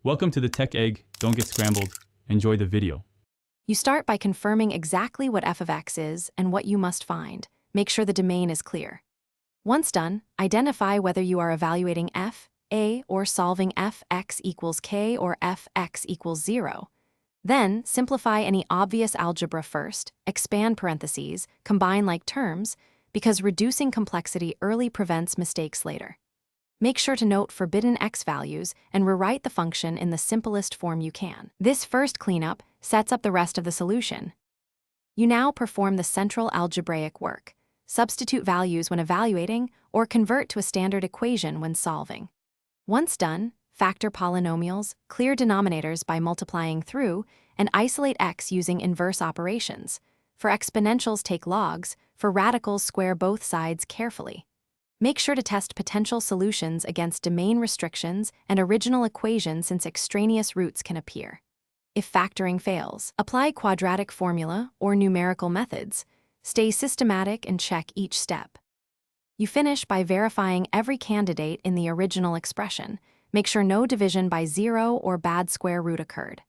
Welcome to the Tech Egg. Don't get scrambled. Enjoy the video. You start by confirming exactly what f of x is and what you must find. Make sure the domain is clear. Once done, identify whether you are evaluating f, a, or solving f x equals k or f x equals 0. Then, simplify any obvious algebra first, expand parentheses, combine like terms, because reducing complexity early prevents mistakes later. Make sure to note forbidden x values and rewrite the function in the simplest form you can. This first cleanup sets up the rest of the solution. You now perform the central algebraic work. Substitute values when evaluating or convert to a standard equation when solving. Once done, factor polynomials, clear denominators by multiplying through, and isolate x using inverse operations. For exponentials, take logs. For radicals, square both sides carefully. Make sure to test potential solutions against domain restrictions and original equations since extraneous roots can appear. If factoring fails, apply quadratic formula or numerical methods. Stay systematic and check each step. You finish by verifying every candidate in the original expression. Make sure no division by 0 or bad square root occurred.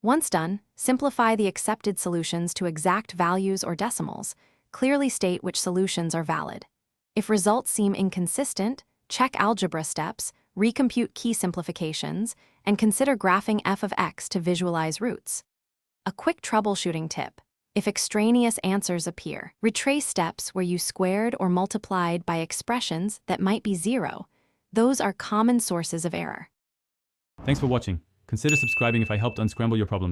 Once done, simplify the accepted solutions to exact values or decimals. Clearly state which solutions are valid. If results seem inconsistent, check algebra steps, recompute key simplifications, and consider graphing f of x to visualize roots. A quick troubleshooting tip: if extraneous answers appear, retrace steps where you squared or multiplied by expressions that might be 0. Those are common sources of error. Thanks for watching. Consider subscribing if I helped unscramble your problems.